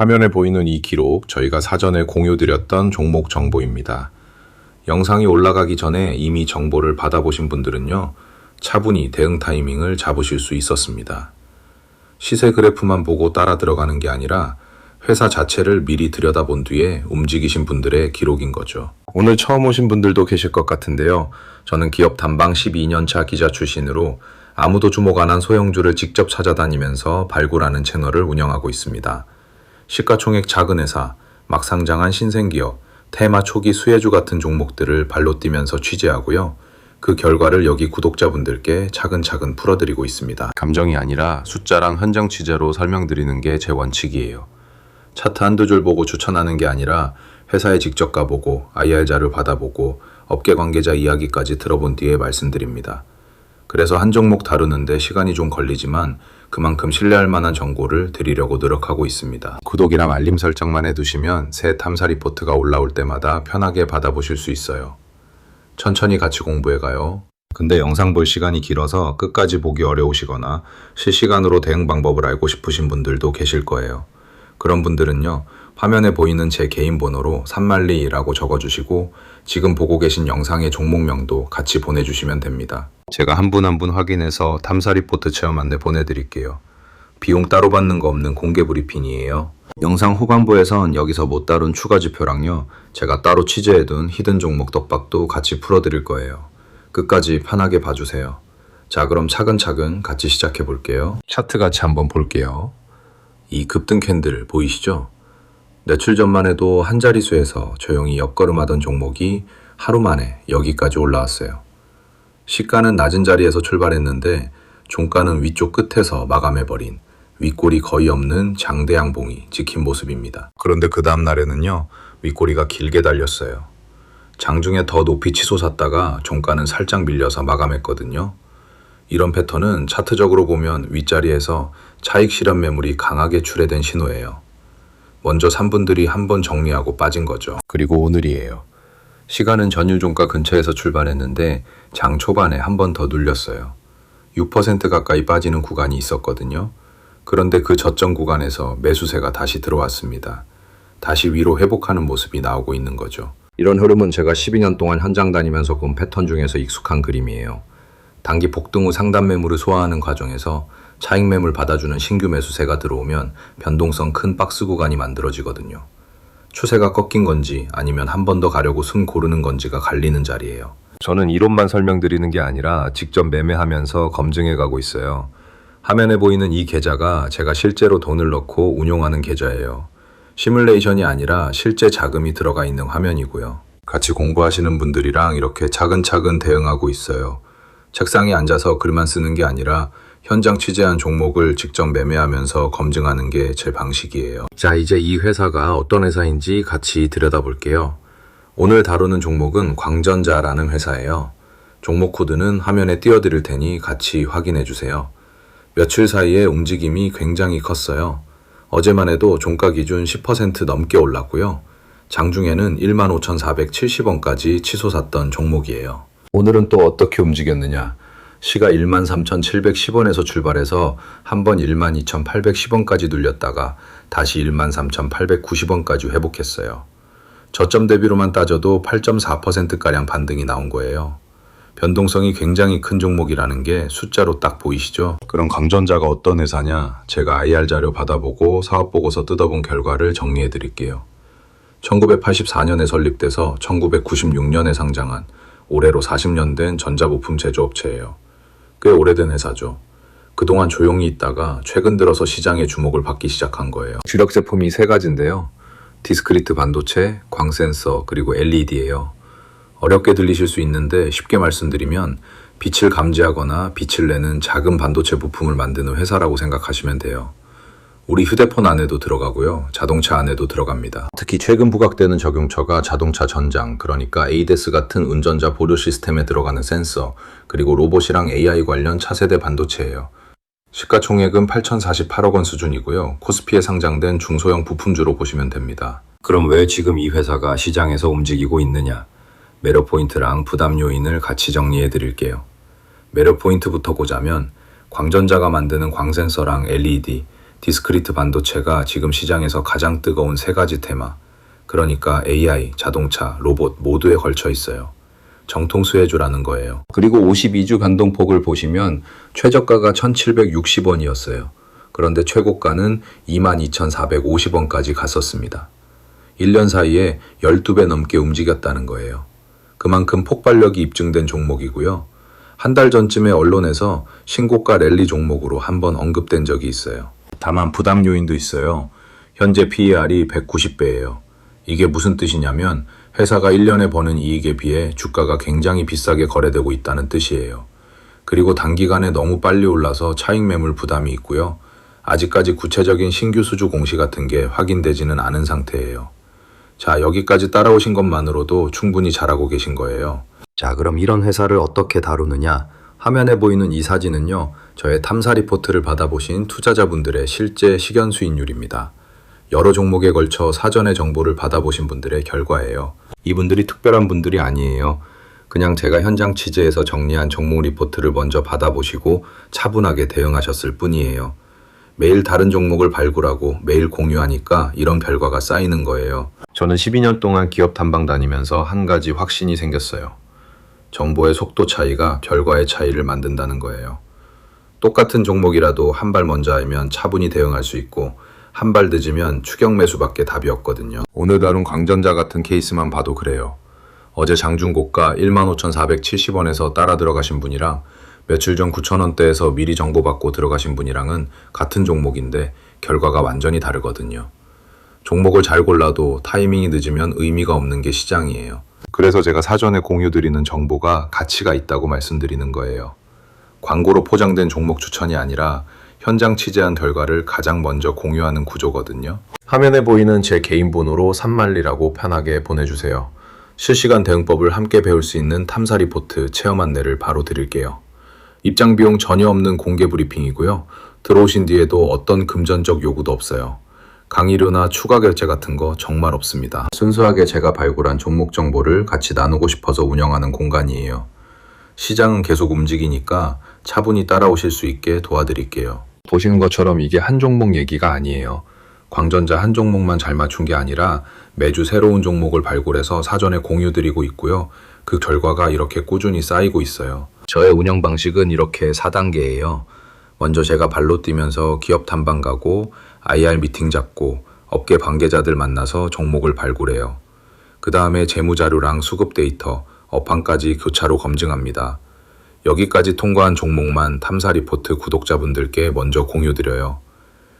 화면에 보이는 이 기록, 저희가 사전에 공유드렸던 종목 정보입니다. 영상이 올라가기 전에 이미 정보를 받아보신 분들은요, 차분히 대응 타이밍을 잡으실 수 있었습니다. 시세 그래프만 보고 따라 들어가는 게 아니라 회사 자체를 미리 들여다본 뒤에 움직이신 분들의 기록인 거죠. 오늘 처음 오신 분들도 계실 것 같은데요. 저는 기업 단방 12년차 기자 출신으로 아무도 주목 안 한 소형주를 직접 찾아다니면서 발굴하는 채널을 운영하고 있습니다. 시가총액 작은 회사, 막 상장한 신생기업, 테마 초기 수혜주 같은 종목들을 발로 뛰면서 취재하고요. 그 결과를 여기 구독자분들께 차근차근 풀어드리고 있습니다. 감정이 아니라 숫자랑 현장 취재로 설명드리는 게 제 원칙이에요. 차트 한두 줄 보고 추천하는 게 아니라 회사에 직접 가보고 IR 자료 받아보고 업계 관계자 이야기까지 들어본 뒤에 말씀드립니다. 그래서 한 종목 다루는데 시간이 좀 걸리지만 그만큼 신뢰할 만한 정보를 드리려고 노력하고 있습니다. 구독이랑 알림 설정만 해두시면 새 탐사 리포트가 올라올 때마다 편하게 받아보실 수 있어요. 천천히 같이 공부해가요. 근데 영상 볼 시간이 길어서 끝까지 보기 어려우시거나 실시간으로 대응 방법을 알고 싶으신 분들도 계실 거예요. 그런 분들은요, 화면에 보이는 제 개인 번호로 산말리라고 적어주시고 지금 보고 계신 영상의 종목명도 같이 보내주시면 됩니다. 제가 한 분 한 분 확인해서 탐사 리포트 체험 안내 보내드릴게요. 비용 따로 받는 거 없는 공개 브리핑이에요. 영상 후반부에선 여기서 못 다룬 추가 지표랑요, 제가 따로 취재해둔 히든 종목 떡밥도 같이 풀어드릴 거예요. 끝까지 편하게 봐주세요. 자, 그럼 차근차근 같이 시작해 볼게요. 차트 같이 한번 볼게요. 이 급등 캔들 보이시죠? 며칠 전만 해도 한 자릿수에서 조용히 옆걸음하던 종목이 하루 만에 여기까지 올라왔어요. 시가는 낮은 자리에서 출발했는데 종가는 위쪽 끝에서 마감해버린 윗골이 거의 없는 장대양봉이 지킨 모습입니다. 그런데 그 다음 날에는요, 윗골이가 길게 달렸어요. 장중에 더 높이 치솟았다가 종가는 살짝 밀려서 마감했거든요. 이런 패턴은 차트적으로 보면 윗자리에서 차익 실현 매물이 강하게 출회된 신호예요. 먼저 산 분들이 한번 정리하고 빠진 거죠. 그리고 오늘이에요. 시간은 전일 종가 근처에서 출발했는데 장 초반에 한 번 더 눌렸어요. 6% 가까이 빠지는 구간이 있었거든요. 그런데 그 저점 구간에서 매수세가 다시 들어왔습니다. 다시 위로 회복하는 모습이 나오고 있는 거죠. 이런 흐름은 제가 12년 동안 현장 다니면서 본 패턴 중에서 익숙한 그림이에요. 단기 폭등 후 상단 매물을 소화하는 과정에서 차익 매물 받아주는 신규 매수세가 들어오면 변동성 큰 박스 구간이 만들어지거든요. 추세가 꺾인 건지 아니면 한 번 더 가려고 숨 고르는 건지가 갈리는 자리예요. 저는 이론만 설명드리는 게 아니라 직접 매매하면서 검증해 가고 있어요. 화면에 보이는 이 계좌가 제가 실제로 돈을 넣고 운용하는 계좌예요. 시뮬레이션이 아니라 실제 자금이 들어가 있는 화면이고요. 같이 공부하시는 분들이랑 이렇게 차근차근 대응하고 있어요. 책상에 앉아서 글만 쓰는 게 아니라 현장 취재한 종목을 직접 매매하면서 검증하는 게 제 방식이에요. 자, 이제 이 회사가 어떤 회사인지 같이 들여다볼게요. 오늘 다루는 종목은 광전자라는 회사예요. 종목 코드는 화면에 띄워드릴 테니 같이 확인해 주세요. 며칠 사이에 움직임이 굉장히 컸어요. 어제만 해도 종가 기준 10% 넘게 올랐고요. 장중에는 15,470원까지 치솟았던 종목이에요. 오늘은 또 어떻게 움직였느냐? 시가 13,710원에서 출발해서 한번 12,810원까지 눌렸다가 다시 13,890원까지 회복했어요. 저점 대비로만 따져도 8.4%가량 반등이 나온 거예요. 변동성이 굉장히 큰 종목이라는 게 숫자로 딱 보이시죠? 그럼 광전자가 어떤 회사냐? 제가 IR 자료 받아보고 사업보고서 뜯어본 결과를 정리해 드릴게요. 1984년에 설립돼서 1996년에 상장한 올해로 40년 된 전자부품 제조업체예요. 꽤 오래된 회사죠. 그동안 조용히 있다가 최근 들어서 시장에 주목을 받기 시작한 거예요. 주력 제품이 세 가지인데요. 디스크리트 반도체, 광센서, 그리고 LED예요. 어렵게 들리실 수 있는데 쉽게 말씀드리면 빛을 감지하거나 빛을 내는 작은 반도체 부품을 만드는 회사라고 생각하시면 돼요. 우리 휴대폰 안에도 들어가고요. 자동차 안에도 들어갑니다. 특히 최근 부각되는 적용처가 자동차 전장, 그러니까 ADAS 같은 운전자 보조 시스템에 들어가는 센서, 그리고 로봇이랑 AI 관련 차세대 반도체예요. 시가총액은 8,048억 원 수준이고요. 코스피에 상장된 중소형 부품주로 보시면 됩니다. 그럼 왜 지금 이 회사가 시장에서 움직이고 있느냐? 매력 포인트랑 부담 요인을 같이 정리해 드릴게요. 매력 포인트부터 보자면 광전자가 만드는 광센서랑 LED, 디스크리트 반도체가 지금 시장에서 가장 뜨거운 세 가지 테마, 그러니까 AI, 자동차, 로봇 모두에 걸쳐 있어요. 정통 수혜주라는 거예요. 그리고 52주 변동폭을 보시면 최저가가 1,760원이었어요. 그런데 최고가는 22,450원까지 갔었습니다. 1년 사이에 12배 넘게 움직였다는 거예요. 그만큼 폭발력이 입증된 종목이고요. 한 달 전쯤에 언론에서 신고가 랠리 종목으로 한번 언급된 적이 있어요. 다만 부담 요인도 있어요. 현재 PER이 190배예요. 이게 무슨 뜻이냐면 회사가 1년에 버는 이익에 비해 주가가 굉장히 비싸게 거래되고 있다는 뜻이에요. 그리고 단기간에 너무 빨리 올라서 차익 매물 부담이 있고요. 아직까지 구체적인 신규 수주 공시 같은 게 확인되지는 않은 상태예요. 자, 여기까지 따라오신 것만으로도 충분히 잘하고 계신 거예요. 자, 그럼 이런 회사를 어떻게 다루느냐? 화면에 보이는 이 사진은요, 저의 탐사 리포트를 받아보신 투자자분들의 실제 식연 수익률입니다. 여러 종목에 걸쳐 사전에 정보를 받아보신 분들의 결과예요. 이분들이 특별한 분들이 아니에요. 그냥 제가 현장 취재해서 정리한 종목 리포트를 먼저 받아보시고 차분하게 대응하셨을 뿐이에요. 매일 다른 종목을 발굴하고 매일 공유하니까 이런 결과가 쌓이는 거예요. 저는 12년 동안 기업 탐방 다니면서 한 가지 확신이 생겼어요. 정보의 속도 차이가 결과의 차이를 만든다는 거예요. 똑같은 종목이라도 한 발 먼저 알면 차분히 대응할 수 있고 한 발 늦으면 추격 매수밖에 답이 없거든요. 오늘 다룬 광전자 같은 케이스만 봐도 그래요. 어제 장중고가 15,470원에서 따라 들어가신 분이랑 며칠 전 9,000원대에서 미리 정보받고 들어가신 분이랑은 같은 종목인데 결과가 완전히 다르거든요. 종목을 잘 골라도 타이밍이 늦으면 의미가 없는 게 시장이에요. 그래서 제가 사전에 공유드리는 정보가 가치가 있다고 말씀드리는 거예요. 광고로 포장된 종목 추천이 아니라 현장 취재한 결과를 가장 먼저 공유하는 구조거든요. 화면에 보이는 제 개인 번호로 산말리라고 편하게 보내주세요. 실시간 대응법을 함께 배울 수 있는 탐사 리포트 체험 안내를 바로 드릴게요. 입장 비용 전혀 없는 공개 브리핑이고요. 들어오신 뒤에도 어떤 금전적 요구도 없어요. 강의료나 추가 결제 같은 거 정말 없습니다. 순수하게 제가 발굴한 종목 정보를 같이 나누고 싶어서 운영하는 공간이에요. 시장은 계속 움직이니까 차분히 따라오실 수 있게 도와드릴게요. 보시는 것처럼 이게 한 종목 얘기가 아니에요. 광전자 한 종목만 잘 맞춘 게 아니라 매주 새로운 종목을 발굴해서 사전에 공유드리고 있고요. 그 결과가 이렇게 꾸준히 쌓이고 있어요. 저의 운영 방식은 이렇게 4단계예요. 먼저 제가 발로 뛰면서 기업 탐방 가고 IR 미팅 잡고 업계 관계자들 만나서 종목을 발굴해요. 그 다음에 재무자료랑 수급 데이터, 업황까지 교차로 검증합니다. 여기까지 통과한 종목만 탐사 리포트 구독자분들께 먼저 공유드려요.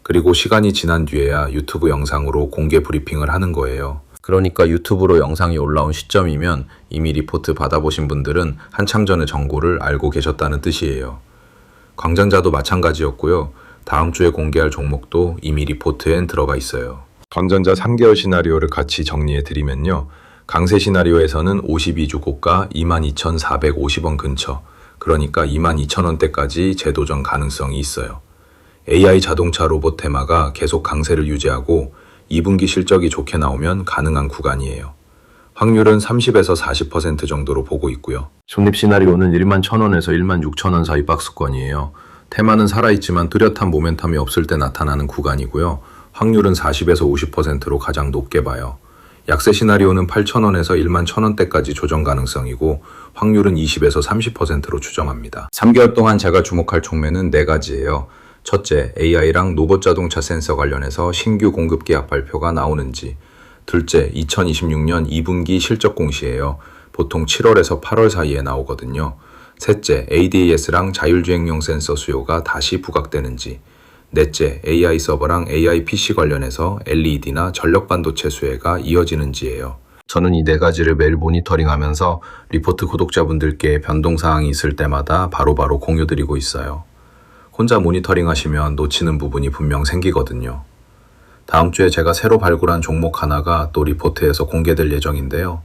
그리고 시간이 지난 뒤에야 유튜브 영상으로 공개 브리핑을 하는 거예요. 그러니까 유튜브로 영상이 올라온 시점이면 이미 리포트 받아보신 분들은 한참 전에 정보를 알고 계셨다는 뜻이에요. 광전자도 마찬가지였고요. 다음 주에 공개할 종목도 이미 리포트엔 들어가 있어요. 광전자 3개월 시나리오를 같이 정리해 드리면요. 강세 시나리오에서는 52주 고가 22,450원 근처, 그러니까 22,000원대까지 재도전 가능성이 있어요. AI 자동차 로봇 테마가 계속 강세를 유지하고 2분기 실적이 좋게 나오면 가능한 구간이에요. 확률은 30에서 40% 정도로 보고 있고요. 중립 시나리오는 11,000원에서 16,000원 사이 박스권이에요. 테마는 살아있지만 뚜렷한 모멘텀이 없을 때 나타나는 구간이고요. 확률은 40에서 50%로 가장 높게 봐요. 약세 시나리오는 8,000원에서 11,000원대까지 조정 가능성이고 확률은 20에서 30%로 추정합니다. 3개월 동안 제가 주목할 촉매는 4가지예요. 첫째, AI랑 로봇 자동차 센서 관련해서 신규 공급 계약 발표가 나오는지. 둘째, 2026년 2분기 실적 공시예요. 보통 7월에서 8월 사이에 나오거든요. 셋째, ADAS랑 자율주행용 센서 수요가 다시 부각되는지. 넷째, AI 서버랑 AI PC 관련해서 LED나 전력 반도체 수혜가 이어지는지예요. 저는 이 4가지를 매일 모니터링하면서 리포트 구독자분들께 변동사항이 있을 때마다 바로바로 공유드리고 있어요. 혼자 모니터링 하시면 놓치는 부분이 분명 생기거든요. 다음 주에 제가 새로 발굴한 종목 하나가 또 리포트에서 공개될 예정인데요.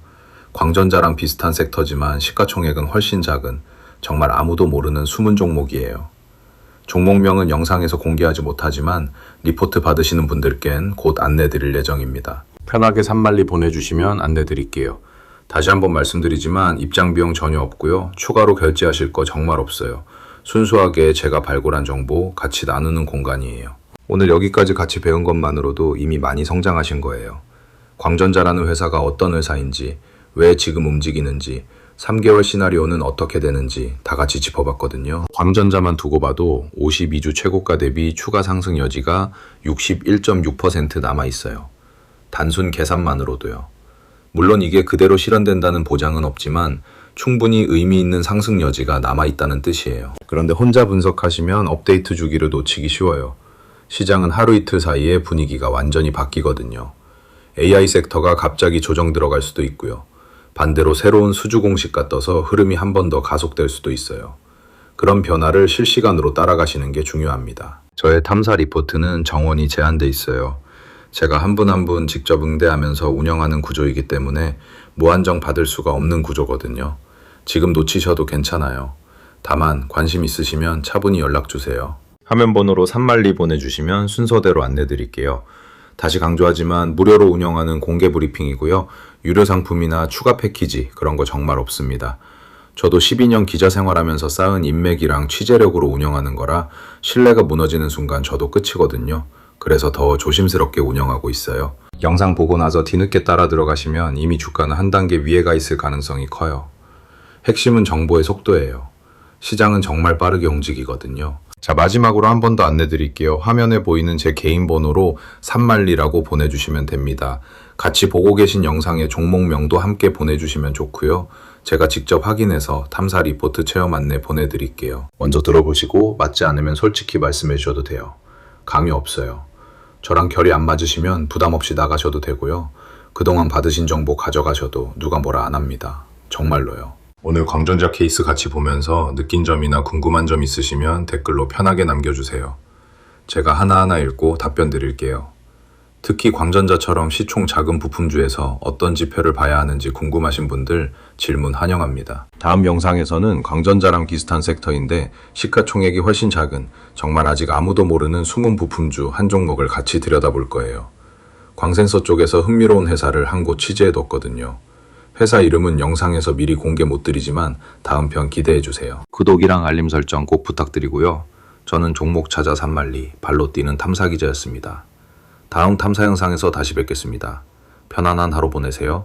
광전자랑 비슷한 섹터지만 시가총액은 훨씬 작은 정말 아무도 모르는 숨은 종목이에요. 종목명은 영상에서 공개하지 못하지만 리포트 받으시는 분들께는 곧 안내드릴 예정입니다. 편하게 산말리 보내주시면 안내드릴게요. 다시 한번 말씀드리지만 입장 비용 전혀 없고요. 추가로 결제하실 거 정말 없어요. 순수하게 제가 발굴한 정보 같이 나누는 공간이에요. 오늘 여기까지 같이 배운 것만으로도 이미 많이 성장하신 거예요. 광전자라는 회사가 어떤 회사인지, 왜 지금 움직이는지, 3개월 시나리오는 어떻게 되는지 다 같이 짚어봤거든요. 광전자만 두고 봐도 52주 최고가 대비 추가 상승 여지가 61.6% 남아있어요. 단순 계산만으로도요. 물론 이게 그대로 실현된다는 보장은 없지만 충분히 의미 있는 상승 여지가 남아있다는 뜻이에요. 그런데 혼자 분석하시면 업데이트 주기를 놓치기 쉬워요. 시장은 하루 이틀 사이에 분위기가 완전히 바뀌거든요. AI 섹터가 갑자기 조정 들어갈 수도 있고요. 반대로 새로운 수주 공시가 떠서 흐름이 한 번 더 가속될 수도 있어요. 그런 변화를 실시간으로 따라가시는 게 중요합니다. 저의 탐사 리포트는 정원이 제한돼 있어요. 제가 한 분 한 분 직접 응대하면서 운영하는 구조이기 때문에 무한정 받을 수가 없는 구조거든요. 지금 놓치셔도 괜찮아요. 다만 관심 있으시면 차분히 연락 주세요. 화면 번호로 3만리 보내주시면 순서대로 안내드릴게요. 다시 강조하지만 무료로 운영하는 공개 브리핑이고요. 유료 상품이나 추가 패키지 그런 거 정말 없습니다. 저도 12년 기자 생활하면서 쌓은 인맥이랑 취재력으로 운영하는 거라 신뢰가 무너지는 순간 저도 끝이거든요. 그래서 더 조심스럽게 운영하고 있어요. 영상 보고 나서 뒤늦게 따라 들어가시면 이미 주가는 한 단계 위에 가 있을 가능성이 커요. 핵심은 정보의 속도예요. 시장은 정말 빠르게 움직이거든요. 자, 마지막으로 한 번 더 안내 드릴게요. 화면에 보이는 제 개인 번호로 3만리라고 보내주시면 됩니다. 같이 보고 계신 영상의 종목명도 함께 보내주시면 좋고요. 제가 직접 확인해서 탐사 리포트 체험 안내 보내드릴게요. 먼저 들어보시고 맞지 않으면 솔직히 말씀해 주셔도 돼요. 강요 없어요. 저랑 결이 안 맞으시면 부담 없이 나가셔도 되고요. 그동안 받으신 정보 가져가셔도 누가 뭐라 안 합니다. 정말로요. 오늘 광전자 케이스 같이 보면서 느낀 점이나 궁금한 점 있으시면 댓글로 편하게 남겨주세요. 제가 하나하나 읽고 답변 드릴게요. 특히 광전자처럼 시총 작은 부품주에서 어떤 지표를 봐야 하는지 궁금하신 분들 질문 환영합니다. 다음 영상에서는 광전자랑 비슷한 섹터인데 시가총액이 훨씬 작은 정말 아직 아무도 모르는 숨은 부품주 한 종목을 같이 들여다볼 거예요. 광센서 쪽에서 흥미로운 회사를 한 곳 취재해뒀거든요. 회사 이름은 영상에서 미리 공개 못 드리지만 다음 편 기대해주세요. 구독이랑 알림 설정 꼭 부탁드리고요. 저는 종목 찾아 산만리 발로 뛰는 탐사기자였습니다. 다음 탐사 영상에서 다시 뵙겠습니다. 편안한 하루 보내세요.